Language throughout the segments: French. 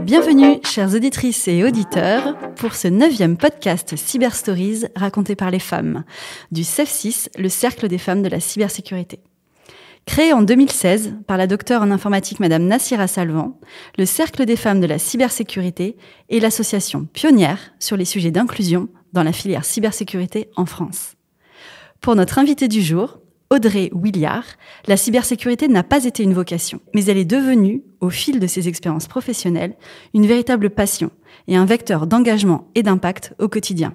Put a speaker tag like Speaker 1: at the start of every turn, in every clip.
Speaker 1: Bienvenue, chères auditrices et auditeurs, pour ce 9e podcast Cyber Stories raconté par les femmes, du CEF6, le Cercle des femmes de la cybersécurité. Créé en 2016 par la docteure en informatique Madame Nassira Salvan, le Cercle des femmes de la cybersécurité est l'association pionnière sur les sujets d'inclusion dans la filière cybersécurité en France. Pour notre invitée du jour, Audrey Williard, la cybersécurité n'a pas été une vocation, mais elle est devenue, au fil de ses expériences professionnelles, une véritable passion et un vecteur d'engagement et d'impact au quotidien.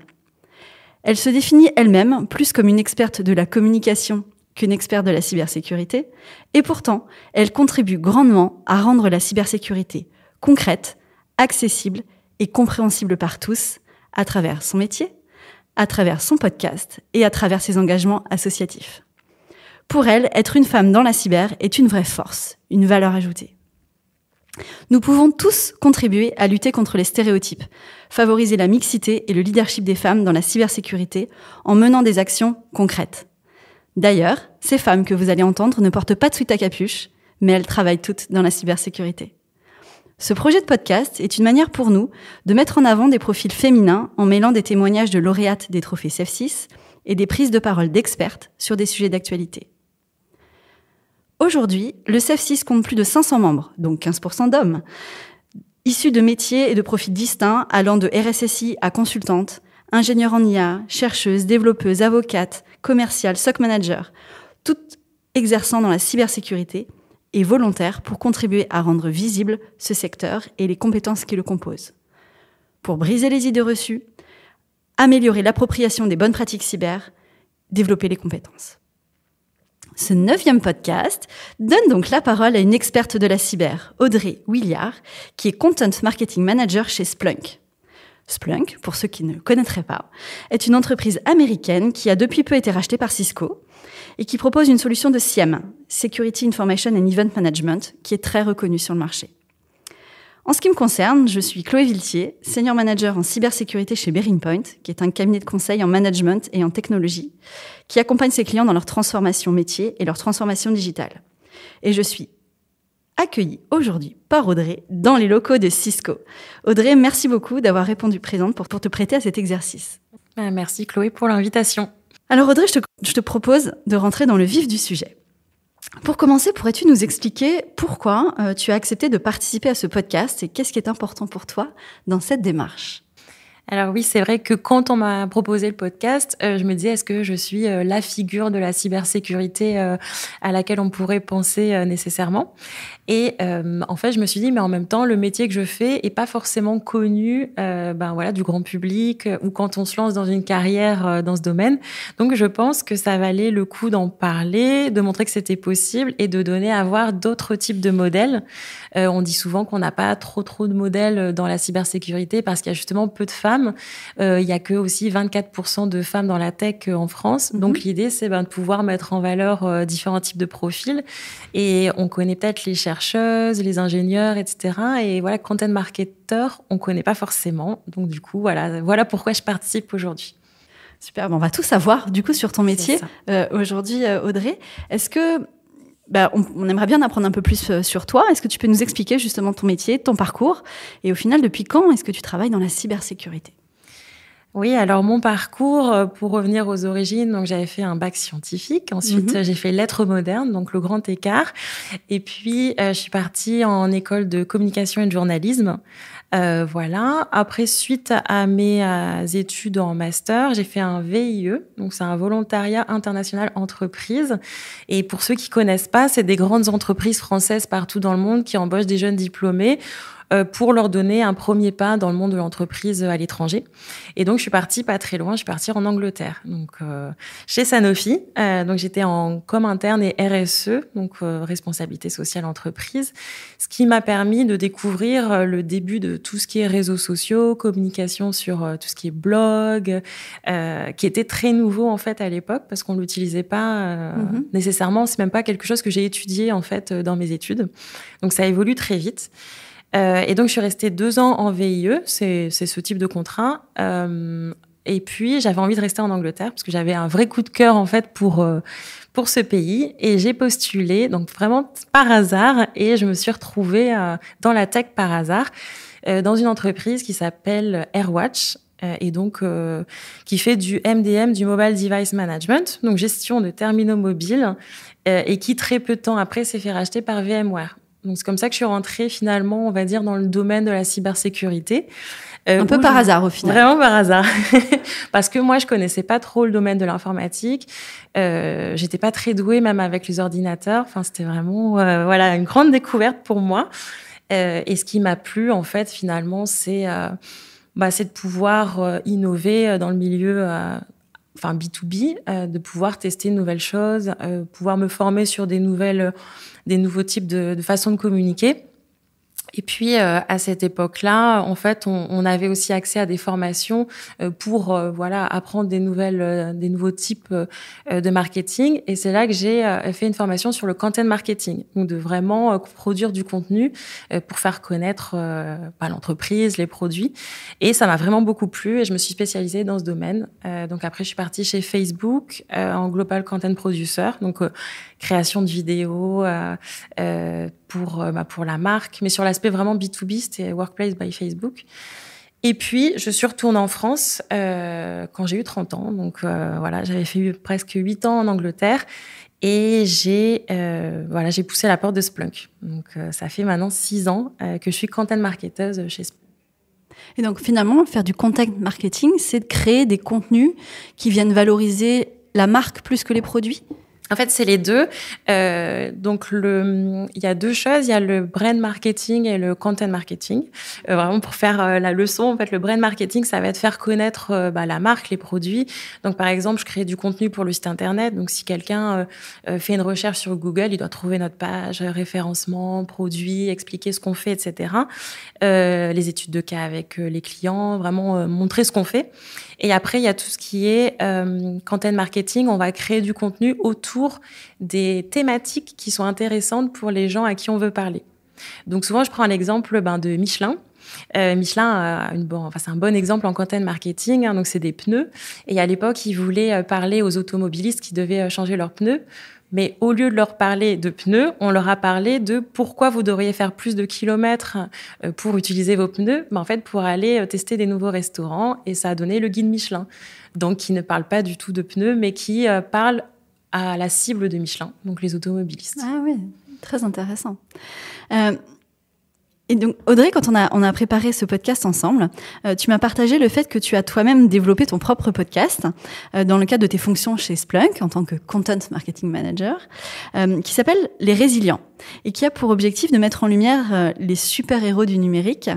Speaker 1: Elle se définit elle-même plus comme une experte de la communication qu'une experte de la cybersécurité, et pourtant, elle contribue grandement à rendre la cybersécurité concrète, accessible et compréhensible par tous, à travers son métier, à travers son podcast et à travers ses engagements associatifs. Pour elle, être une femme dans la cyber est une vraie force, une valeur ajoutée. Nous pouvons tous contribuer à lutter contre les stéréotypes, favoriser la mixité et le leadership des femmes dans la cybersécurité en menant des actions concrètes. D'ailleurs, ces femmes que vous allez entendre ne portent pas de sweat à capuche, mais elles travaillent toutes dans la cybersécurité. Ce projet de podcast est une manière pour nous de mettre en avant des profils féminins en mêlant des témoignages de lauréates des trophées CEF6 et des prises de parole d'expertes sur des sujets d'actualité. Aujourd'hui, le CEF6 compte plus de 500 membres, donc 15% d'hommes, issus de métiers et de profils distincts allant de RSSI à consultante, ingénieure en IA, chercheuse, développeuse, avocate, commerciale, SOC manager, toutes exerçant dans la cybersécurité et volontaires pour contribuer à rendre visible ce secteur et les compétences qui le composent. Pour briser les idées reçues, améliorer l'appropriation des bonnes pratiques cyber, développer les compétences. Ce 9e podcast donne donc la parole à une experte de la cyber, Audrey Williard, qui est Content Marketing Manager chez Splunk. Splunk, pour ceux qui ne connaîtraient pas, est une entreprise américaine qui a depuis peu été rachetée par Cisco et qui propose une solution de SIEM, Security Information and Event Management, qui est très reconnue sur le marché. En ce qui me concerne, je suis Chloé Viltier, Senior Manager en cybersécurité chez BearingPoint, qui est un cabinet de conseil en management et en technologie, qui accompagne ses clients dans leur transformation métier et leur transformation digitale. Et je suis accueillie aujourd'hui par Audrey dans les locaux de Cisco. Audrey, merci beaucoup d'avoir répondu présente pour te prêter à cet exercice.
Speaker 2: Merci Chloé pour l'invitation.
Speaker 1: Alors Audrey, je te propose de rentrer dans le vif du sujet. Pour commencer, pourrais-tu nous expliquer pourquoi tu as accepté de participer à ce podcast et qu'est-ce qui est important pour toi dans cette démarche ?
Speaker 2: Alors oui, c'est vrai que quand on m'a proposé le podcast, je me disais, est-ce que je suis la figure de la cybersécurité à laquelle on pourrait penser nécessairement ? Et en fait, je me suis dit, mais en même temps, le métier que je fais est pas forcément connu du grand public ou quand on se lance dans une carrière dans ce domaine. Donc, je pense que ça valait le coup d'en parler, de montrer que c'était possible et de donner à voir d'autres types de modèles. On dit souvent qu'on n'a pas trop de modèles dans la cybersécurité parce qu'il y a justement peu de femmes. Il y a que aussi 24% de femmes dans la tech en France. Donc, l'idée, c'est de pouvoir mettre en valeur différents types de profils. Et on connaît peut-être les chercheuses, les ingénieurs, etc. Et voilà, content marketer, on connaît pas forcément. Donc, du coup, voilà pourquoi je participe aujourd'hui.
Speaker 1: Super, on va tout savoir, du coup, sur ton métier aujourd'hui, Audrey. Est-ce que on aimerait bien apprendre un peu plus sur toi. Est-ce que tu peux nous expliquer justement ton métier, ton parcours et au final, depuis quand est-ce que tu travailles dans la cybersécurité ?
Speaker 2: Oui, alors mon parcours, pour revenir aux origines, donc j'avais fait un bac scientifique. Ensuite, j'ai fait lettres modernes, donc le grand écart. Et puis, je suis partie en école de communication et de journalisme. Voilà. Après, suite à mes études en master, j'ai fait un VIE. Donc, c'est un volontariat international entreprise. Et pour ceux qui connaissent pas, c'est des grandes entreprises françaises partout dans le monde qui embauchent des jeunes diplômés pour leur donner un premier pas dans le monde de l'entreprise à l'étranger. Et donc, je suis partie pas très loin, je suis partie en Angleterre, donc chez Sanofi. Donc, j'étais en com interne et RSE, donc responsabilité sociale entreprise, ce qui m'a permis de découvrir le début de tout ce qui est réseaux sociaux, communication sur tout ce qui est blog, qui était très nouveau en fait à l'époque parce qu'on l'utilisait pas nécessairement. C'est même pas quelque chose que j'ai étudié en fait dans mes études. Donc, ça évolue très vite. Et donc, je suis restée 2 ans en VIE. C'est ce type de contrat. Et puis, j'avais envie de rester en Angleterre parce que j'avais un vrai coup de cœur, en fait, pour ce pays. Et j'ai postulé, donc vraiment par hasard. Et je me suis retrouvée dans la tech par hasard, dans une entreprise qui s'appelle AirWatch. Et donc, qui fait du MDM, du Mobile Device Management, donc gestion de terminaux mobiles, et qui, très peu de temps après, s'est fait racheter par VMware. Donc, c'est comme ça que je suis rentrée, finalement, on va dire, dans le domaine de la cybersécurité.
Speaker 1: Un peu par hasard, au final.
Speaker 2: Vraiment par hasard. Parce que moi, je connaissais pas trop le domaine de l'informatique. J'étais pas très douée, même avec les ordinateurs. Enfin, c'était vraiment, voilà, une grande découverte pour moi. Et ce qui m'a plu, en fait, finalement, c'est de pouvoir innover dans le milieu B2B, de pouvoir tester de nouvelles choses, pouvoir me former sur des nouveaux types de façons de communiquer. Et puis, à cette époque-là, en fait, on avait aussi accès à des formations pour apprendre des nouveaux types de marketing. Et c'est là que j'ai fait une formation sur le content marketing, donc de vraiment produire du contenu pour faire connaître l'entreprise, les produits. Et ça m'a vraiment beaucoup plu et je me suis spécialisée dans ce domaine. Donc après, je suis partie chez Facebook en Global Content Producer, donc création de vidéos pour la marque, mais sur l'aspect vraiment B2B, c'était Workplace by Facebook. Et puis, je suis retournée en France quand j'ai eu 30 ans. Donc, j'avais fait presque 8 ans en Angleterre et j'ai poussé la porte de Splunk. Donc, ça fait maintenant 6 ans que je suis content marketeuse chez Splunk.
Speaker 1: Et donc, finalement, faire du content marketing, c'est de créer des contenus qui viennent valoriser la marque plus que les produits ?
Speaker 2: En fait, c'est les deux. Donc, il y a 2 choses. Il y a le brand marketing et le content marketing. Vraiment, pour faire la leçon, en fait, le brand marketing, ça va être faire connaître la marque, les produits. Donc, par exemple, je crée du contenu pour le site internet. Donc, si quelqu'un fait une recherche sur Google, il doit trouver notre page, référencement, produits, expliquer ce qu'on fait, etc. Les études de cas avec les clients, vraiment montrer ce qu'on fait. Et après, il y a tout ce qui est content marketing. On va créer du contenu autour des thématiques qui sont intéressantes pour les gens à qui on veut parler. Donc souvent, je prends l'exemple de Michelin. Michelin c'est un bon exemple en content marketing. Donc c'est des pneus. Et à l'époque, ils voulaient parler aux automobilistes qui devaient changer leurs pneus. Mais au lieu de leur parler de pneus, on leur a parlé de pourquoi vous devriez faire plus de kilomètres pour utiliser vos pneus. En fait, pour aller tester des nouveaux restaurants. Et ça a donné le guide Michelin. Donc, qui ne parle pas du tout de pneus, mais qui parle à la cible de Michelin, donc les automobilistes.
Speaker 1: Ah oui, très intéressant. Et donc, Audrey, quand on a préparé ce podcast ensemble, tu m'as partagé le fait que tu as toi-même développé ton propre podcast dans le cadre de tes fonctions chez Splunk en tant que Content Marketing Manager, qui s'appelle Les Résilients et qui a pour objectif de mettre en lumière les super-héros du numérique.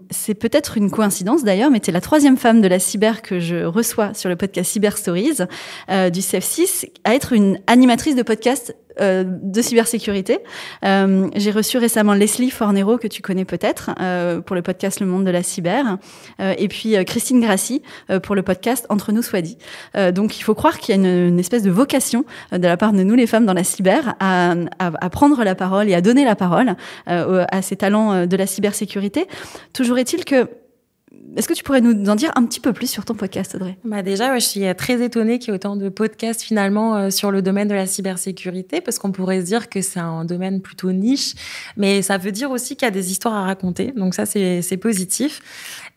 Speaker 1: C'est peut-être une coïncidence d'ailleurs, mais tu es la 3e femme de la cyber que je reçois sur le podcast Cyber Stories du CEF6 à être une animatrice de podcast de cybersécurité. J'ai reçu récemment Leslie Fornero, que tu connais peut-être, pour le podcast Le Monde de la Cyber, et puis Christine Grassi pour le podcast Entre nous soit dit. Donc il faut croire qu'il y a une espèce de vocation de la part de nous, les femmes dans la cyber, à prendre la parole et à donner la parole à ces talents de la cybersécurité. Toujours est-il que est-ce que tu pourrais nous en dire un petit peu plus sur ton podcast, Audrey ?
Speaker 2: Déjà, je suis très étonnée qu'il y ait autant de podcasts finalement sur le domaine de la cybersécurité, parce qu'on pourrait se dire que c'est un domaine plutôt niche, mais ça veut dire aussi qu'il y a des histoires à raconter. Donc ça, c'est positif.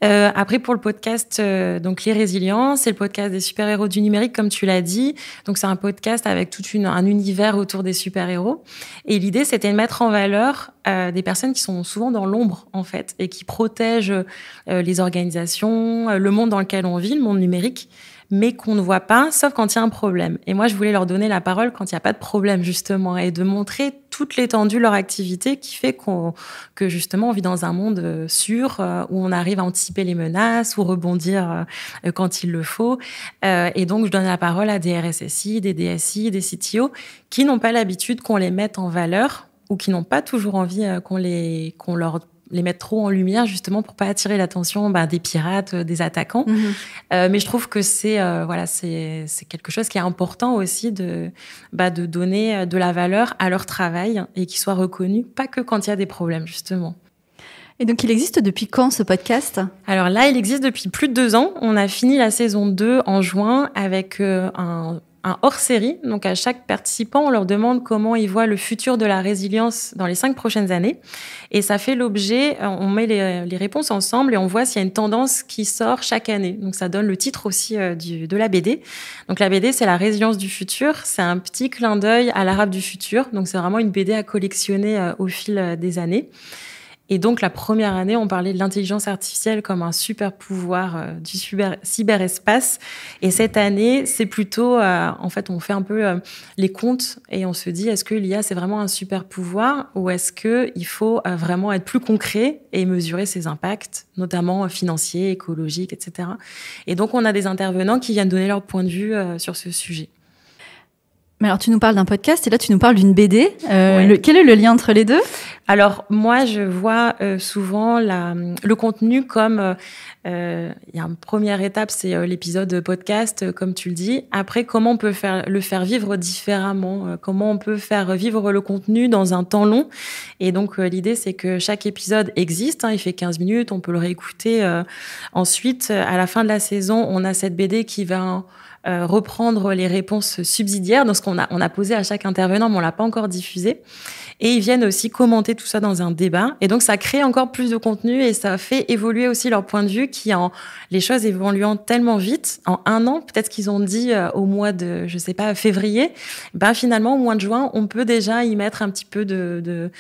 Speaker 2: Après, pour le podcast, donc Les Résilients, c'est le podcast des super-héros du numérique, comme tu l'as dit. Donc c'est un podcast avec tout un univers autour des super-héros. Et l'idée, c'était de mettre en valeur des personnes qui sont souvent dans l'ombre, en fait, et qui protègent les organisations, le monde dans lequel on vit, le monde numérique, mais qu'on ne voit pas, sauf quand il y a un problème. Et moi, je voulais leur donner la parole quand il n'y a pas de problème, justement, et de montrer toute l'étendue de leur activité qui fait que justement, on vit dans un monde sûr, où on arrive à anticiper les menaces ou rebondir quand il le faut. Et donc, je donne la parole à des RSSI, des DSI, des CTO qui n'ont pas l'habitude qu'on les mette en valeur ou qui n'ont pas toujours envie qu'on leur les mettre trop en lumière, justement, pour pas attirer l'attention des pirates, des attaquants. Mais je trouve que c'est quelque chose qui est important aussi de donner de la valeur à leur travail et qu'ils soient reconnus, pas que quand il y a des problèmes, justement.
Speaker 1: Et donc, il existe depuis quand ce podcast ?
Speaker 2: Alors là, il existe depuis plus de 2 ans. On a fini la saison 2 en juin avec un hors-série. Donc, à chaque participant, on leur demande comment ils voient le futur de la résilience dans les 5 prochaines années. Et ça fait l'objet, on met les réponses ensemble et on voit s'il y a une tendance qui sort chaque année. Donc, ça donne le titre aussi de la BD. Donc, la BD, c'est la résilience du futur. C'est un petit clin d'œil à l'arabe du futur. Donc, c'est vraiment une BD à collectionner au fil des années. Et donc, la première année, on parlait de l'intelligence artificielle comme un super pouvoir du cyberespace. Et cette année, c'est plutôt, en fait, on fait un peu les comptes et on se dit, est-ce que l'IA, c'est vraiment un super pouvoir ou est-ce qu'il faut vraiment être plus concret et mesurer ses impacts, notamment financiers, écologiques, etc. Et donc, on a des intervenants qui viennent donner leur point de vue sur ce sujet.
Speaker 1: Mais alors, tu nous parles d'un podcast et là, tu nous parles d'une BD. Ouais. Quel est le lien entre les deux ?
Speaker 2: Alors, moi, je vois souvent le contenu comme... il y a une première étape, c'est l'épisode podcast, comme tu le dis. Après, comment on peut le faire vivre différemment ? Comment on peut faire vivre le contenu dans un temps long ? Et donc, l'idée, c'est que chaque épisode existe. Il fait 15 minutes, on peut le réécouter. Ensuite, à la fin de la saison, on a cette BD qui va... reprendre les réponses subsidiaires, donc ce qu'on a posé à chaque intervenant, mais on l'a pas encore diffusé. Et ils viennent aussi commenter tout ça dans un débat. Et donc, ça crée encore plus de contenu et ça fait évoluer aussi leur point de vue qui, en les choses évoluant tellement vite, en 1 an, peut-être qu'ils ont dit au mois de, je sais pas, février, finalement, au mois de juin, on peut déjà y mettre un petit peu de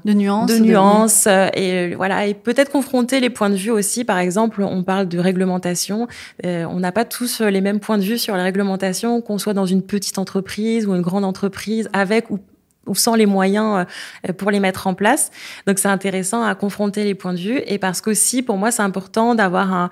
Speaker 2: nuances. Et voilà. Et peut-être confronter les points de vue aussi. Par exemple, on parle de réglementation. On n'a pas tous les mêmes points de vue sur la réglementation, qu'on soit dans une petite entreprise ou une grande entreprise, avec ou sans les moyens pour les mettre en place. Donc, c'est intéressant à confronter les points de vue. Et parce qu'aussi, pour moi, c'est important d'avoir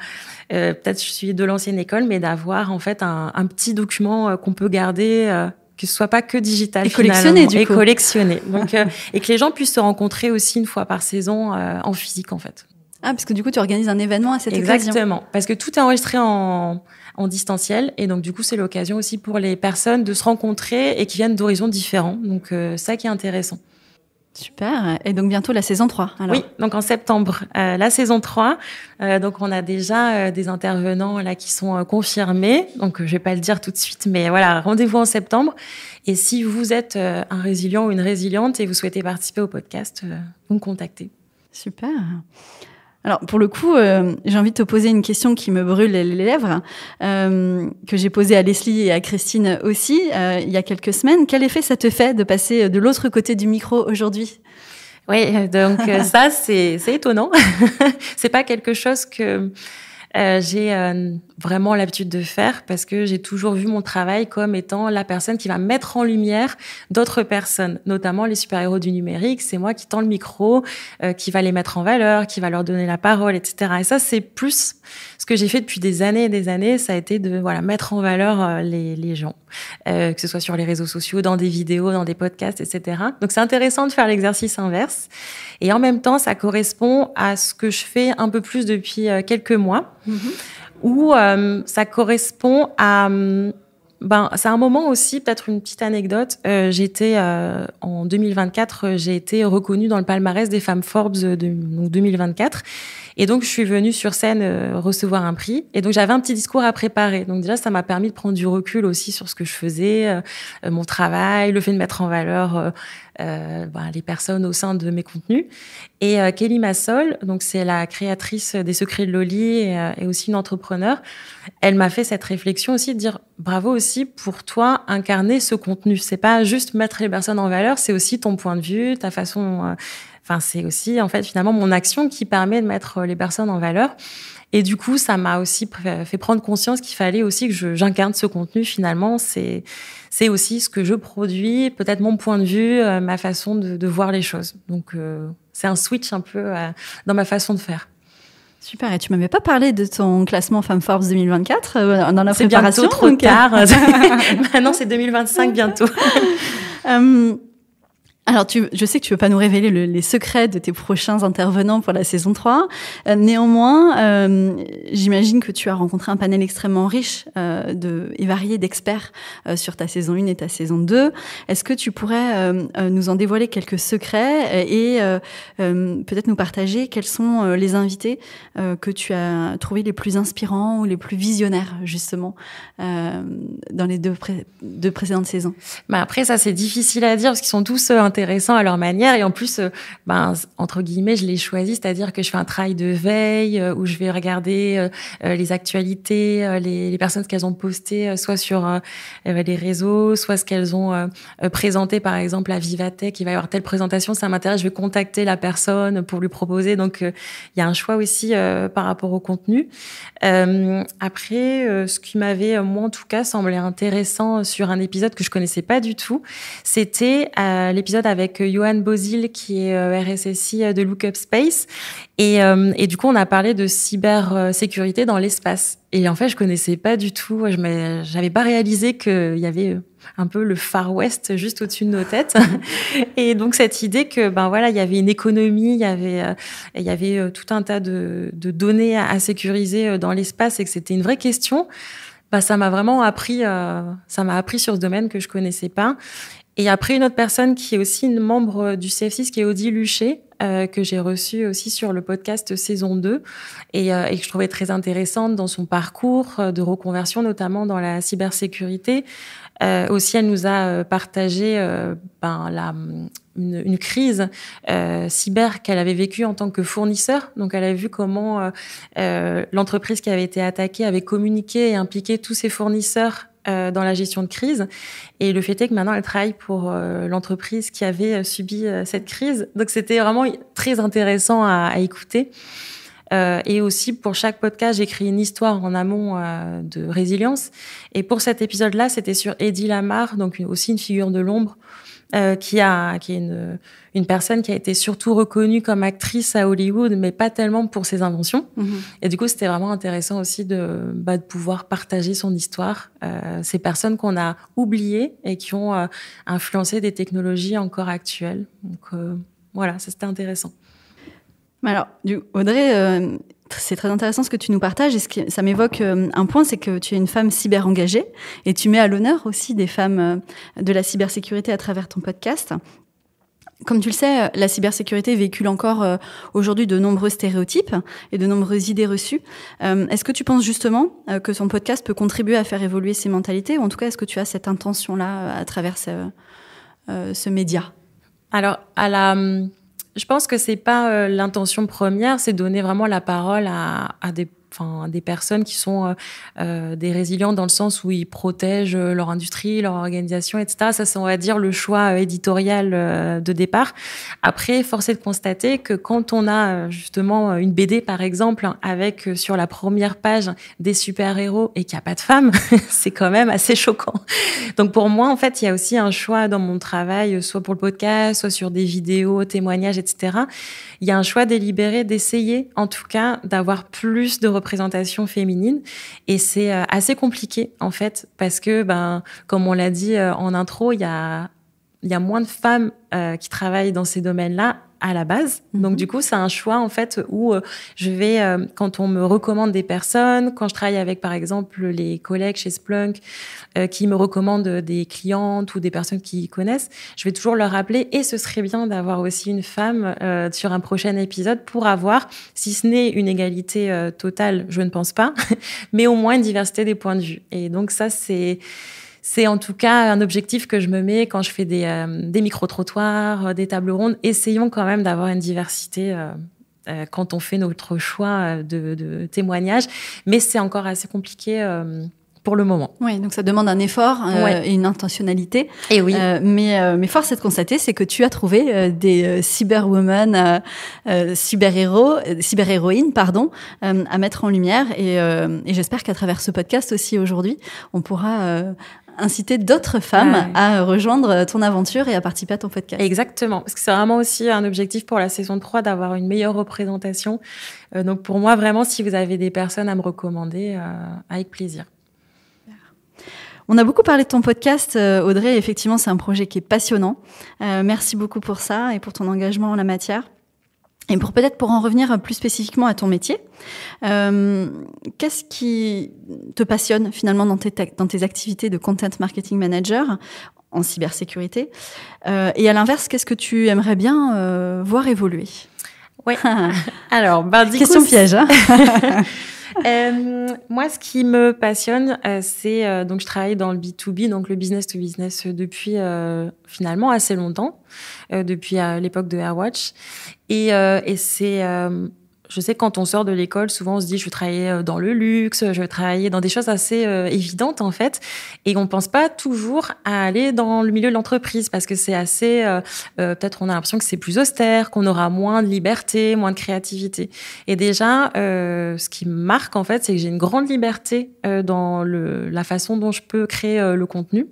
Speaker 2: peut-être je suis de l'ancienne école, mais d'avoir en fait un petit document qu'on peut garder, que ce soit pas que digital.
Speaker 1: Et collectionner, du coup.
Speaker 2: Et collectionner. Donc, et que les gens puissent se rencontrer aussi une fois par saison en physique, en fait.
Speaker 1: Ah, parce que du coup, tu organises un événement à cette occasion.
Speaker 2: Exactement. Parce que tout est enregistré en distanciel. Et donc, du coup, c'est l'occasion aussi pour les personnes de se rencontrer et qui viennent d'horizons différents. Donc, ça qui est intéressant.
Speaker 1: Super. Et donc, bientôt la saison 3. Alors.
Speaker 2: Oui, donc en septembre, la saison 3. Donc, on a déjà des intervenants là qui sont confirmés. Donc, je vais pas le dire tout de suite, mais voilà, rendez-vous en septembre. Et si vous êtes un résilient ou une résiliente et vous souhaitez participer au podcast, vous me contactez.
Speaker 1: Super. Alors, pour le coup, j'ai envie de te poser une question qui me brûle les lèvres, que j'ai posée à Leslie et à Christine aussi, il y a quelques semaines. Quel effet ça te fait de passer de l'autre côté du micro aujourd'hui ?
Speaker 2: Oui, donc ça, c'est étonnant. C'est pas quelque chose que j'ai vraiment l'habitude de faire parce que j'ai toujours vu mon travail comme étant la personne qui va mettre en lumière d'autres personnes, notamment les super-héros du numérique. C'est moi qui tends le micro, qui va les mettre en valeur, qui va leur donner la parole, etc. Et ça, c'est plus ce que j'ai fait depuis des années et des années. Ça a été de mettre en valeur les gens, que ce soit sur les réseaux sociaux, dans des vidéos, dans des podcasts, etc. Donc, c'est intéressant de faire l'exercice inverse. Et en même temps, ça correspond à ce que je fais un peu plus depuis quelques mois. Où ça correspond à... c'est un moment aussi, peut-être une petite anecdote. J'étais, en 2024, j'ai été reconnue dans le palmarès des femmes Forbes donc 2024. Et donc, je suis venue sur scène recevoir un prix. Et donc, j'avais un petit discours à préparer. Donc, déjà, ça m'a permis de prendre du recul aussi sur ce que je faisais, mon travail, le fait de mettre en valeur les personnes au sein de mes contenus. Et Kelly Massol, donc c'est la créatrice des Secrets de Loli et aussi une entrepreneur, elle m'a fait cette réflexion aussi de dire bravo aussi pour toi incarner ce contenu. C'est pas juste mettre les personnes en valeur, c'est aussi ton point de vue, ta façon... c'est aussi, en fait, finalement, mon action qui permet de mettre les personnes en valeur. Et du coup, ça m'a aussi fait prendre conscience qu'il fallait aussi que j'incarne ce contenu. Finalement, c'est aussi ce que je produis, peut-être mon point de vue, ma façon de voir les choses. Donc, c'est un switch un peu dans ma façon de faire.
Speaker 1: Super. Et tu m'avais pas parlé de ton classement Femmes Forbes 2024 dans la
Speaker 2: c'est
Speaker 1: préparation.
Speaker 2: C'est bientôt trop tard. Maintenant, c'est 2025 bientôt.
Speaker 1: Alors, je sais que tu veux pas nous révéler les secrets de tes prochains intervenants pour la saison 3. Néanmoins, j'imagine que tu as rencontré un panel extrêmement riche et varié d'experts sur ta saison 1 et ta saison 2. Est-ce que tu pourrais nous en dévoiler quelques secrets et peut-être nous partager quels sont les invités que tu as trouvés les plus inspirants ou les plus visionnaires, justement, dans les deux précédentes saisons?
Speaker 2: Après, ça, c'est difficile à dire parce qu'ils sont tous intéressants à leur manière. Et en plus, entre guillemets, je les choisis, c'est-à-dire que je fais un travail de veille où je vais regarder les actualités, les personnes qu'elles ont postées, soit sur les réseaux, soit ce qu'elles ont présenté, par exemple, à Vivatech. Il va y avoir telle présentation, ça m'intéresse, je vais contacter la personne pour lui proposer. Donc, il y a un choix aussi par rapport au contenu. Après, ce qui m'avait, moi en tout cas, semblé intéressant sur un épisode que je connaissais pas du tout, c'était l'épisode avec Johan Bozil, qui est RSSI de Lookup Space. Et du coup, on a parlé de cybersécurité dans l'espace. Et en fait, je connaissais pas du tout. J'avais pas réalisé qu'il y avait un peu le Far West juste au-dessus de nos têtes. Et donc, cette idée que, il y avait une économie, il y avait tout un tas de données à sécuriser dans l'espace et que c'était une vraie question. Ça m'a vraiment appris sur ce domaine que je connaissais pas. Et après, une autre personne qui est aussi une membre du CF6, qui est Odile Luché, que j'ai reçue aussi sur le podcast saison 2 et que je trouvais très intéressante dans son parcours de reconversion, notamment dans la cybersécurité. Aussi, elle nous a partagé une crise cyber qu'elle avait vécue en tant que fournisseur. Donc, elle a vu comment l'entreprise qui avait été attaquée avait communiqué et impliqué tous ses fournisseurs dans la gestion de crise. Et le fait est que maintenant, elle travaille pour l'entreprise qui avait subi cette crise. Donc, c'était vraiment très intéressant à écouter. Et aussi, pour chaque podcast, j'écris une histoire en amont de résilience. Et pour cet épisode-là, c'était sur Hedy Lamarr, donc aussi une figure de l'ombre, qui est une personne qui a été surtout reconnue comme actrice à Hollywood, mais pas tellement pour ses inventions. Mm-hmm. Et du coup, c'était vraiment intéressant aussi de pouvoir partager son histoire, ces personnes qu'on a oubliées et qui ont influencé des technologies encore actuelles. Donc voilà, ça c'était intéressant.
Speaker 1: Alors, Audrey, c'est très intéressant ce que tu nous partages. Et ça m'évoque un point, c'est que tu es une femme cyber engagée et tu mets à l'honneur aussi des femmes de la cybersécurité à travers ton podcast. Comme tu le sais, la cybersécurité véhicule encore aujourd'hui de nombreux stéréotypes et de nombreuses idées reçues. Est-ce que tu penses justement que ton podcast peut contribuer à faire évoluer ces mentalités, ou en tout cas, est-ce que tu as cette intention-là à travers ce média?
Speaker 2: Alors, je pense que c'est pas l'intention première, c'est donner vraiment la parole à des personnes qui sont des résilients dans le sens où ils protègent leur industrie, leur organisation, etc. Ça, c'est, on va dire, le choix éditorial de départ. Après, force est de constater que quand on a justement une BD, par exemple, avec sur la première page des super-héros et qu'il n'y a pas de femmes, c'est quand même assez choquant. Donc pour moi, en fait, il y a aussi un choix dans mon travail, soit pour le podcast, soit sur des vidéos, témoignages, etc. Il y a un choix délibéré d'essayer, en tout cas, d'avoir plus de représentation féminine. Et c'est assez compliqué, en fait, parce que, comme on l'a dit en intro, il y a moins de femmes qui travaillent dans ces domaines-là à la base. Mm-hmm. Donc, du coup, c'est un choix, en fait, où je vais, quand on me recommande des personnes, quand je travaille avec, par exemple, les collègues chez Splunk, qui me recommandent des clientes ou des personnes qui connaissent, je vais toujours leur rappeler, et ce serait bien d'avoir aussi une femme sur un prochain épisode pour avoir, si ce n'est une égalité totale, je ne pense pas, mais au moins une diversité des points de vue. Et donc, ça, c'est en tout cas un objectif que je me mets quand je fais des micro-trottoirs, des tables rondes. Essayons quand même d'avoir une diversité quand on fait notre choix de témoignages. Mais c'est encore assez compliqué pour le moment.
Speaker 1: Oui, donc ça demande un effort et une intentionnalité.
Speaker 2: Et oui.
Speaker 1: Mais force est de constater, c'est que tu as trouvé des cyberwomen, cyber-héroïnes, à mettre en lumière. Et j'espère qu'à travers ce podcast aussi aujourd'hui, on pourra inciter d'autres femmes à rejoindre ton aventure et à participer à ton podcast.
Speaker 2: Exactement, parce que c'est vraiment aussi un objectif pour la saison 3 d'avoir une meilleure représentation. Donc pour moi, vraiment, si vous avez des personnes à me recommander, avec plaisir.
Speaker 1: On a beaucoup parlé de ton podcast, Audrey. Effectivement, c'est un projet qui est passionnant. Merci beaucoup pour ça et pour ton engagement en la matière. Et pour en revenir plus spécifiquement à ton métier, qu'est-ce qui te passionne finalement dans tes activités de content marketing manager en cybersécurité? Et à l'inverse, qu'est-ce que tu aimerais bien voir évoluer?
Speaker 2: Oui. Alors,
Speaker 1: question piège. Hein.
Speaker 2: Moi, ce qui me passionne, c'est donc je travaille dans le B2B, donc le business to business depuis finalement assez longtemps, depuis l'époque de AirWatch, et c'est je sais que quand on sort de l'école, souvent on se dit je veux travailler dans le luxe, je veux travailler dans des choses assez évidentes en fait, et on pense pas toujours à aller dans le milieu de l'entreprise parce que c'est assez peut-être on a l'impression que c'est plus austère, qu'on aura moins de liberté, moins de créativité. Et déjà, ce qui me marque en fait, c'est que j'ai une grande liberté dans la façon dont je peux créer le contenu,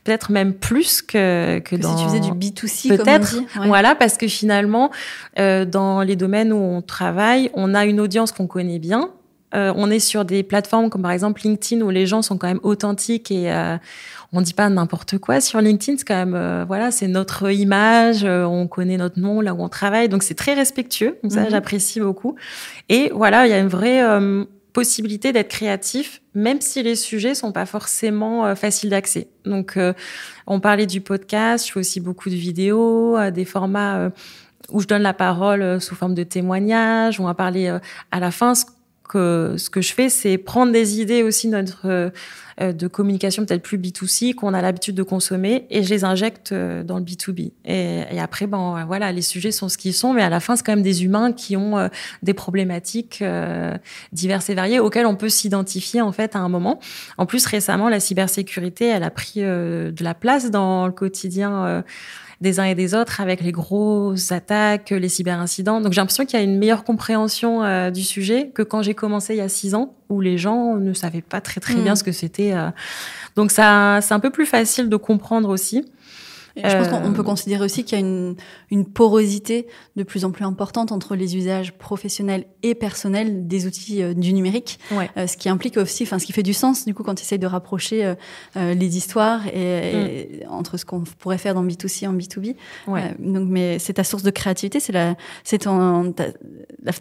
Speaker 2: peut-être même plus que dans.
Speaker 1: Si tu faisais du B2C,
Speaker 2: peut-être,
Speaker 1: comme on dit. Ouais.
Speaker 2: Voilà, parce que finalement, dans les domaines où on travaille, on a une audience qu'on connaît bien. On est sur des plateformes comme par exemple LinkedIn où les gens sont quand même authentiques et on dit pas n'importe quoi sur LinkedIn. C'est quand même voilà, c'est notre image, on connaît notre nom là où on travaille, donc c'est très respectueux. Donc ça, j'apprécie beaucoup. Et voilà, il y a une vraie possibilité d'être créatif, même si les sujets sont pas forcément faciles d'accès. Donc on parlait du podcast, je fais aussi beaucoup de vidéos, des formats où je donne la parole sous forme de témoignage. On va parler à la fin. Ce que je fais, c'est prendre des idées aussi de communication peut-être plus B2C qu'on a l'habitude de consommer et je les injecte dans le B2B. Et après, voilà, les sujets sont ce qu'ils sont, mais à la fin, c'est quand même des humains qui ont des problématiques diverses et variées auxquelles on peut s'identifier en fait à un moment. En plus, récemment, la cybersécurité, elle a pris de la place dans le quotidien des uns et des autres avec les grosses attaques, les cyberincidents. Donc j'ai l'impression qu'il y a une meilleure compréhension du sujet que quand j'ai commencé il y a 6 ans où les gens ne savaient pas très bien ce que c'était. Donc ça, c'est un peu plus facile de comprendre aussi.
Speaker 1: Et je pense qu'on peut considérer aussi qu'il y a une porosité de plus en plus importante entre les usages professionnels et personnels des outils du numérique, ce qui implique aussi, ce qui fait du sens du coup quand tu essayes de rapprocher les histoires et entre ce qu'on pourrait faire dans B2C et en B2B. Donc, mais c'est ta source de créativité, c'est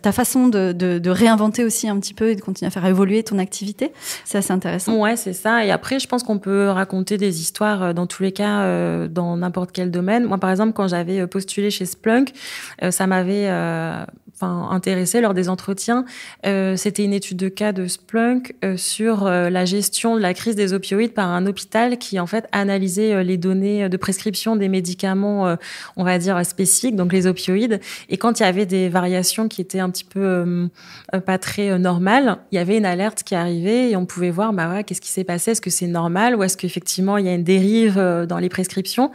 Speaker 1: ta façon de réinventer aussi un petit peu et de continuer à faire évoluer ton activité. C'est assez intéressant.
Speaker 2: Ouais, c'est ça. Et après, je pense qu'on peut raconter des histoires dans tous les cas, dans n'importe quel domaine. Moi, par exemple, quand j'avais postulé chez Splunk, ça m'avait intéressé lors des entretiens. C'était une étude de cas de Splunk sur la gestion de la crise des opioïdes par un hôpital qui, en fait, analysait les données de prescription des médicaments, on va dire, spécifiques, donc les opioïdes. Et quand il y avait des variations qui étaient un petit peu pas très normales, il y avait une alerte qui arrivait et on pouvait voir, qu'est-ce qui s'est passé? Est-ce que c'est normal ou est-ce qu'effectivement, il y a une dérive dans les prescriptions?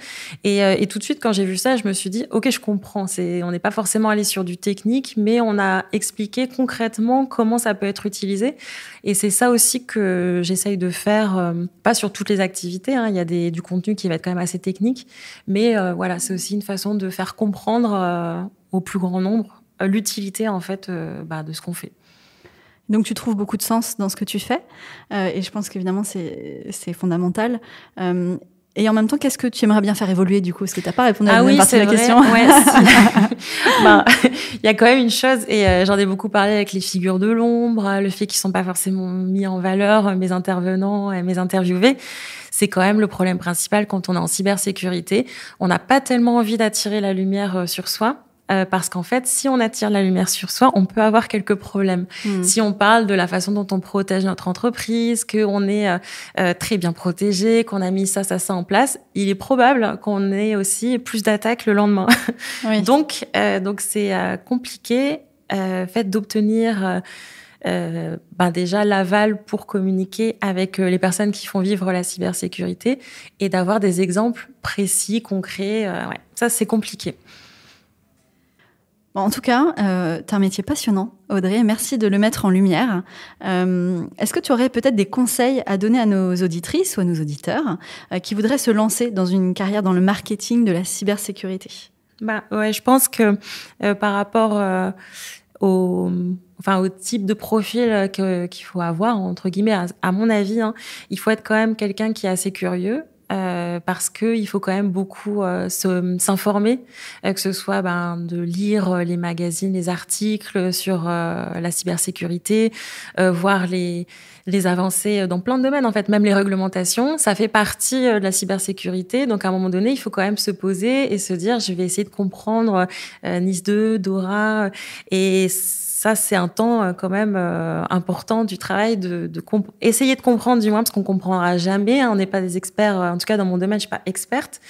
Speaker 2: Et tout de suite, quand j'ai vu ça, je me suis dit, OK, je comprends. On n'est pas forcément allé sur du technique, mais on a expliqué concrètement comment ça peut être utilisé. Et c'est ça aussi que j'essaye de faire, pas sur toutes les activités. Il y a du contenu qui va être quand même assez technique. Mais voilà, c'est aussi une façon de faire comprendre au plus grand nombre l'utilité, en fait, de ce qu'on fait.
Speaker 1: Donc, tu trouves beaucoup de sens dans ce que tu fais. Et je pense qu'évidemment, c'est fondamental. Et en même temps, qu'est-ce que tu aimerais bien faire évoluer du coup? Parce que tu n'as pas répondu à la partie de la question.
Speaker 2: Ouais, il y a quand même une chose, et j'en ai beaucoup parlé avec les figures de l'ombre, le fait qu'ils ne sont pas forcément mis en valeur, mes intervenants et mes interviewés. C'est quand même le problème principal quand on est en cybersécurité. On n'a pas tellement envie d'attirer la lumière sur soi. Parce qu'en fait, si on attire la lumière sur soi, on peut avoir quelques problèmes. Si on parle de la façon dont on protège notre entreprise, qu'on est très bien protégé, qu'on a mis ça en place, il est probable qu'on ait aussi plus d'attaques le lendemain. Oui. Donc c'est compliqué fait d'obtenir déjà l'aval pour communiquer avec les personnes qui font vivre la cybersécurité et d'avoir des exemples précis, concrets. Ça, c'est compliqué.
Speaker 1: En tout cas, tu as un métier passionnant, Audrey. Merci de le mettre en lumière. Est-ce que tu aurais peut-être des conseils à donner à nos auditrices ou à nos auditeurs qui voudraient se lancer dans une carrière dans le marketing de la cybersécurité?
Speaker 2: Je pense que par rapport au type de profil qu'il faut avoir, entre guillemets. À mon avis, hein, il faut être quand même quelqu'un qui est assez curieux, parce que il faut quand même beaucoup s'informer, que ce soit de lire les magazines, les articles sur la cybersécurité, voir les avancées dans plein de domaines, en fait, même les réglementations, ça fait partie de la cybersécurité. Donc, à un moment donné, il faut quand même se poser et se dire, je vais essayer de comprendre NIS2, DORA, et ça, c'est un temps quand même important du travail essayer de comprendre, du moins, parce qu'on comprendra jamais. Hein, on n'est pas des experts. En tout cas, dans mon domaine, je suis pas experte,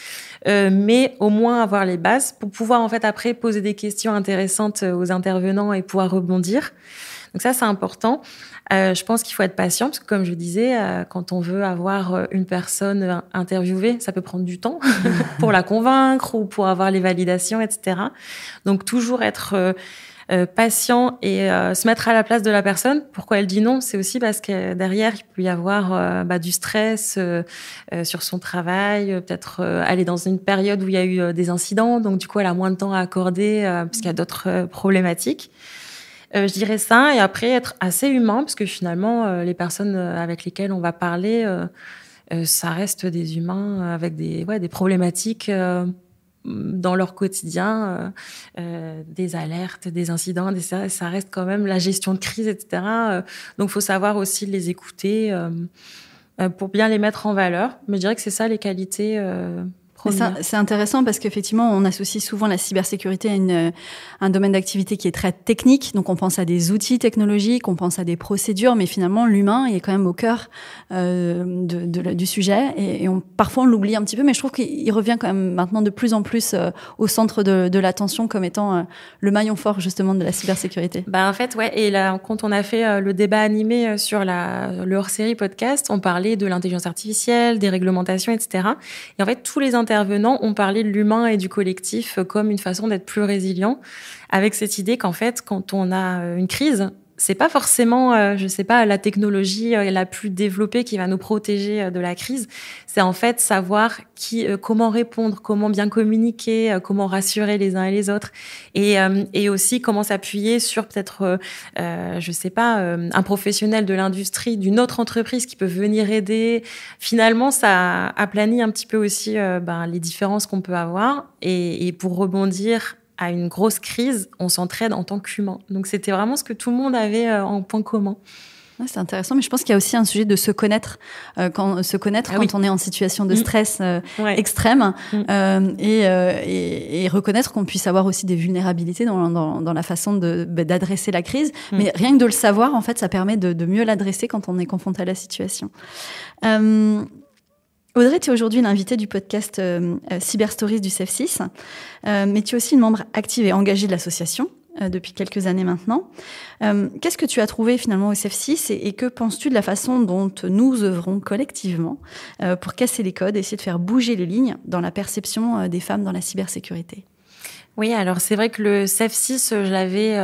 Speaker 2: mais au moins avoir les bases pour pouvoir en fait après poser des questions intéressantes aux intervenants et pouvoir rebondir. Donc ça, c'est important. Je pense qu'il faut être patient parce que, comme je disais, quand on veut avoir une personne interviewée, ça peut prendre du temps pour la convaincre ou pour avoir les validations, etc. Donc toujours être patient et se mettre à la place de la personne. Pourquoi elle dit non? C'est aussi parce que derrière, il peut y avoir du stress sur son travail, peut-être aller dans une période où il y a eu des incidents, donc du coup, elle a moins de temps à accorder parce qu'il y a d'autres problématiques. Je dirais ça, et après, être assez humain, parce que finalement, les personnes avec lesquelles on va parler, ça reste des humains avec des problématiques dans leur quotidien, des alertes, des incidents, ça reste quand même la gestion de crise, etc. Donc, il faut savoir aussi les écouter pour bien les mettre en valeur. Mais je dirais que c'est ça les qualités
Speaker 1: c'est intéressant parce qu'effectivement, on associe souvent la cybersécurité à un domaine d'activité qui est très technique. Donc, on pense à des outils technologiques, on pense à des procédures, mais finalement, l'humain est quand même au cœur du sujet. Et parfois, on l'oublie un petit peu, mais je trouve qu'il revient quand même maintenant de plus en plus au centre de l'attention comme étant le maillon fort, justement, de la cybersécurité.
Speaker 2: En fait, ouais. Et là, quand on a fait le débat animé sur le hors-série podcast, on parlait de l'intelligence artificielle, des réglementations, etc. Et en fait, tous les intervenants ont parlé de l'humain et du collectif comme une façon d'être plus résilient, avec cette idée qu'en fait, quand on a une crise, c'est pas forcément, la technologie la plus développée qui va nous protéger de la crise. C'est en fait savoir comment répondre, comment bien communiquer, comment rassurer les uns et les autres, et aussi comment s'appuyer sur peut-être, un professionnel de l'industrie d'une autre entreprise qui peut venir aider. Finalement, ça aplanit un petit peu aussi les différences qu'on peut avoir, et pour rebondir à une grosse crise, on s'entraide en tant qu'humain. Donc, c'était vraiment ce que tout le monde avait en point commun.
Speaker 1: Ouais, c'est intéressant, mais je pense qu'il y a aussi un sujet de se connaître, quand on est en situation de stress extrême, et reconnaître qu'on puisse avoir aussi des vulnérabilités dans la façon d'adresser la crise. Mais rien que de le savoir, en fait, ça permet de mieux l'adresser quand on est confronté à la situation. Audrey, tu es aujourd'hui l'invitée du podcast Cyber Stories du CEF6, mais tu es aussi une membre active et engagée de l'association depuis quelques années maintenant. Qu'est-ce que tu as trouvé finalement au CEF6 et que penses-tu de la façon dont nous œuvrons collectivement pour casser les codes et essayer de faire bouger les lignes dans la perception des femmes dans la cybersécurité?
Speaker 2: Oui, alors c'est vrai que le CEF6, je l'avais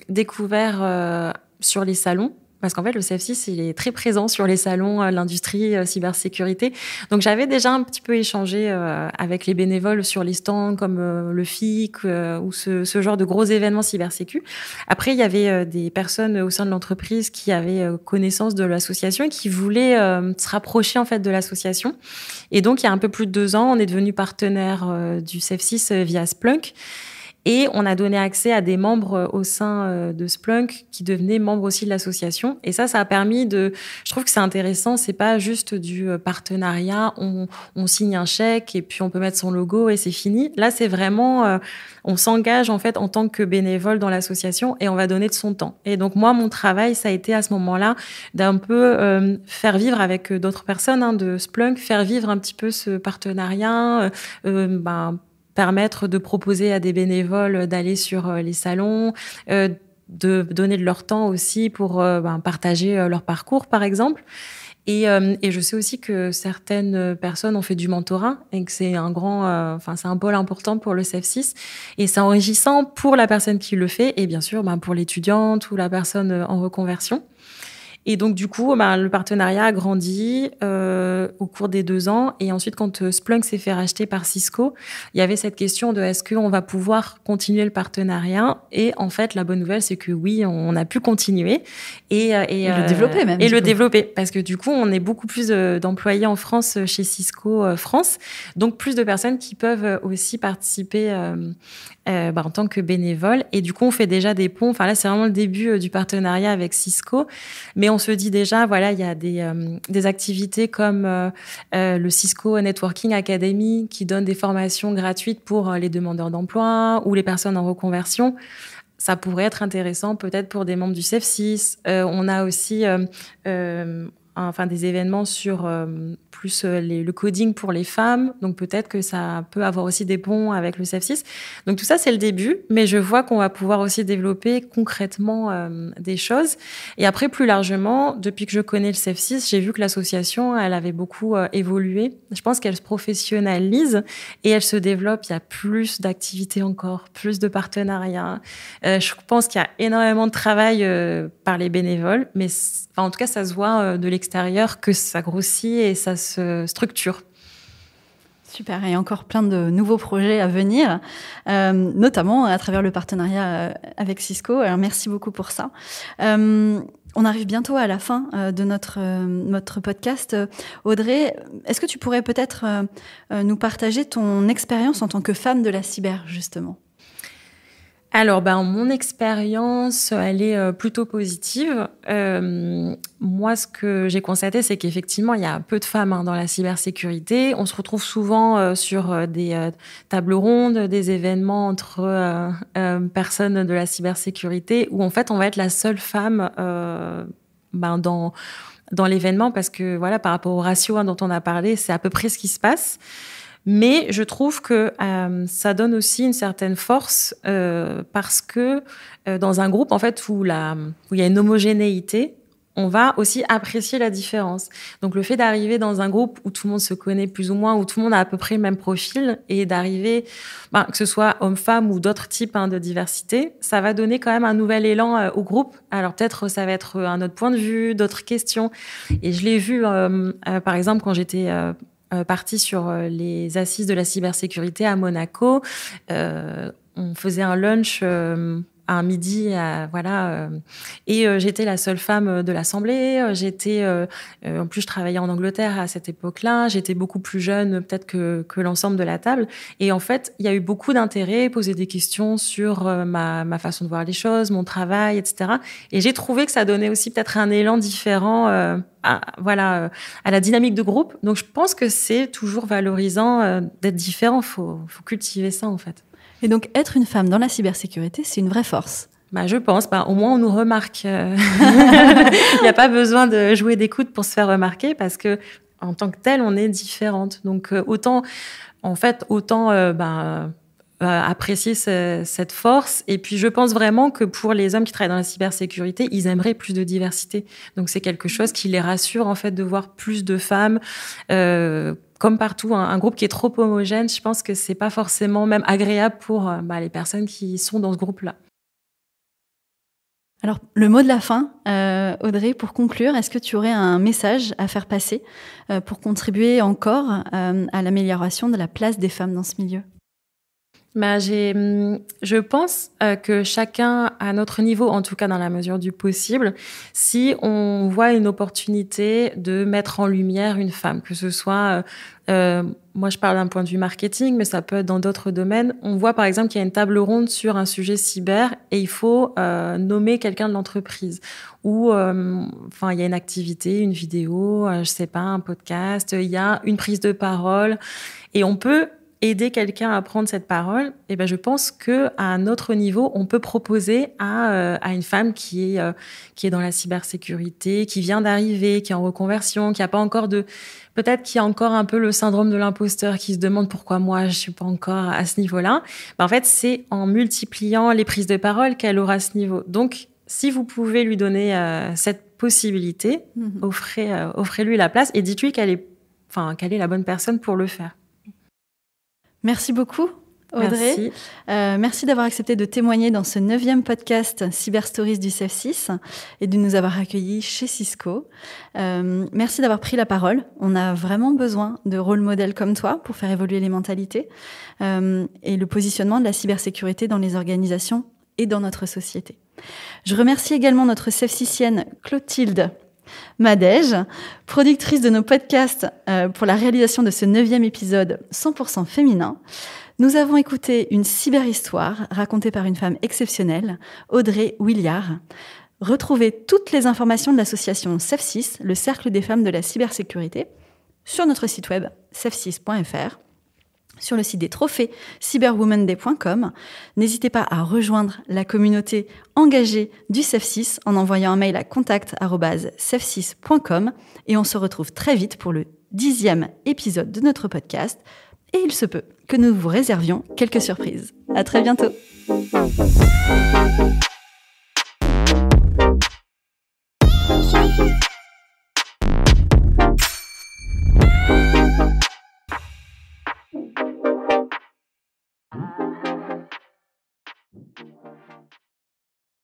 Speaker 2: découvert sur les salons. Parce qu'en fait, le CEF6, il est très présent sur les salons, l'industrie, cybersécurité. Donc, j'avais déjà un petit peu échangé avec les bénévoles sur les stands comme le FIC ou ce genre de gros événements cybersécu. Après, il y avait des personnes au sein de l'entreprise qui avaient connaissance de l'association et qui voulaient se rapprocher en fait de l'association. Et donc, il y a un peu plus de 2 ans, on est devenu partenaire du CEF6 via Splunk. Et on a donné accès à des membres au sein de Splunk qui devenaient membres aussi de l'association. Et ça a permis je trouve que c'est intéressant, c'est pas juste du partenariat, on signe un chèque et puis on peut mettre son logo et c'est fini. Là, c'est vraiment, on s'engage en fait en tant que bénévole dans l'association et on va donner de son temps. Et donc moi, mon travail, ça a été à ce moment-là d'un peu faire vivre avec d'autres personnes de Splunk, faire vivre un petit peu ce partenariat, permettre de proposer à des bénévoles d'aller sur les salons, de donner de leur temps aussi pour partager leur parcours, par exemple. Et je sais aussi que certaines personnes ont fait du mentorat et que c'est c'est un pôle important pour le CEF6. Et c'est enrichissant pour la personne qui le fait et bien sûr pour l'étudiante ou la personne en reconversion. Et donc, du coup, le partenariat a grandi au cours des 2 ans. Et ensuite, quand Splunk s'est fait racheter par Cisco, il y avait cette question de est-ce qu'on va pouvoir continuer le partenariat? Et en fait, la bonne nouvelle, c'est que oui, on a pu continuer. Et
Speaker 1: le développer même.
Speaker 2: Et le développer. Parce que du coup, on est beaucoup plus d'employés en France chez Cisco France. Donc, plus de personnes qui peuvent aussi participer en tant que bénévoles. Et du coup, on fait déjà des ponts. Enfin, là, c'est vraiment le début du partenariat avec Cisco. Mais on se dit déjà, voilà, il y a des activités comme le Cisco Networking Academy qui donne des formations gratuites pour les demandeurs d'emploi ou les personnes en reconversion. Ça pourrait être intéressant peut-être pour des membres du CEF6. On a aussi des événements sur plus le coding pour les femmes. Donc peut-être que ça peut avoir aussi des ponts avec le CEF6. Donc tout ça, c'est le début. Mais je vois qu'on va pouvoir aussi développer concrètement des choses. Et après, plus largement, depuis que je connais le CEF6, j'ai vu que l'association, elle avait beaucoup évolué. Je pense qu'elle se professionnalise et elle se développe. Il y a plus d'activités encore, plus de partenariats. Je pense qu'il y a énormément de travail par les bénévoles. Mais en tout cas, ça se voit de l'extérieur que ça grossit et ça se structure.
Speaker 1: Super, et encore plein de nouveaux projets à venir, notamment à travers le partenariat avec Cisco. Alors merci beaucoup pour ça. On arrive bientôt à la fin de notre podcast. Audrey, est-ce que tu pourrais peut-être nous partager ton expérience en tant que femme de la cyber, justement ?
Speaker 2: Alors, mon expérience, elle est plutôt positive. Moi, ce que j'ai constaté, c'est qu'effectivement, il y a peu de femmes dans la cybersécurité. On se retrouve souvent sur des tables rondes, des événements entre personnes de la cybersécurité, où en fait, on va être la seule femme dans l'événement, parce que voilà, par rapport au ratio dont on a parlé, c'est à peu près ce qui se passe. Mais je trouve que ça donne aussi une certaine force parce que dans un groupe en fait où il y a une homogénéité, on va aussi apprécier la différence. Donc le fait d'arriver dans un groupe où tout le monde se connaît plus ou moins, où tout le monde a à peu près le même profil, et d'arriver, que ce soit homme-femme ou d'autres types de diversité, ça va donner quand même un nouvel élan au groupe. Alors peut-être ça va être un autre point de vue, d'autres questions. Et je l'ai vu par exemple quand j'étais partie sur les assises de la cybersécurité à Monaco. On faisait un lunch à midi, et j'étais la seule femme de l'assemblée. En plus, je travaillais en Angleterre à cette époque-là. J'étais beaucoup plus jeune, peut-être que l'ensemble de la table. Et en fait, il y a eu beaucoup d'intérêt, poser des questions sur ma façon de voir les choses, mon travail, etc. Et j'ai trouvé que ça donnait aussi peut-être un élan différent à la dynamique de groupe. Donc, je pense que c'est toujours valorisant d'être différent. Faut cultiver ça, en fait.
Speaker 1: Et donc, être une femme dans la cybersécurité, c'est une vraie force.
Speaker 2: Je pense. Au moins, on nous remarque. Il n'y a pas besoin de jouer des coudes pour se faire remarquer, parce que en tant que telle, on est différente. Donc, autant apprécier cette force. Et puis, je pense vraiment que pour les hommes qui travaillent dans la cybersécurité, ils aimeraient plus de diversité. Donc, c'est quelque chose qui les rassure, en fait, de voir plus de femmes. Comme partout, un groupe qui est trop homogène, je pense que c'est pas forcément même agréable pour les personnes qui sont dans ce groupe-là.
Speaker 1: Alors, le mot de la fin, Audrey, pour conclure, est-ce que tu aurais un message à faire passer pour contribuer encore à l'amélioration de la place des femmes dans ce milieu ?
Speaker 2: Je pense que chacun à notre niveau, en tout cas dans la mesure du possible, si on voit une opportunité de mettre en lumière une femme, que ce soit, moi je parle d'un point de vue marketing, mais ça peut être dans d'autres domaines. On voit par exemple qu'il y a une table ronde sur un sujet cyber et il faut nommer quelqu'un de l'entreprise. Ou il y a une activité, une vidéo, je sais pas, un podcast, il y a une prise de parole et on peut aider quelqu'un à prendre cette parole. Et je pense que à un autre niveau, on peut proposer à une femme qui est dans la cybersécurité, qui vient d'arriver, qui est en reconversion, qui a pas encore peut-être qui a encore un peu le syndrome de l'imposteur, qui se demande pourquoi moi je suis pas encore à ce niveau-là. En fait, c'est en multipliant les prises de parole qu'elle aura ce niveau. Donc, si vous pouvez lui donner cette possibilité, offrez-lui la place et dites-lui qu'elle est la bonne personne pour le faire.
Speaker 1: Merci beaucoup, Audrey. Merci d'avoir accepté de témoigner dans ce 9e podcast Cyber Stories du CEF6 et de nous avoir accueillis chez Cisco. Merci d'avoir pris la parole. On a vraiment besoin de rôle modèles comme toi pour faire évoluer les mentalités et le positionnement de la cybersécurité dans les organisations et dans notre société. Je remercie également notre CEF6ienne Clotilde Madège, productrice de nos podcasts pour la réalisation de ce 9e épisode 100% féminin. Nous avons écouté une cyberhistoire racontée par une femme exceptionnelle, Audrey Williard. Retrouvez toutes les informations de l'association CEF6, le Cercle des femmes de la cybersécurité, sur notre site web cef6.fr, sur le site des trophées cyberwomanday.com. N'hésitez pas à rejoindre la communauté engagée du CEF6 en envoyant un mail à contact@cef6.com et on se retrouve très vite pour le 10e épisode de notre podcast. Et il se peut que nous vous réservions quelques surprises. À très bientôt.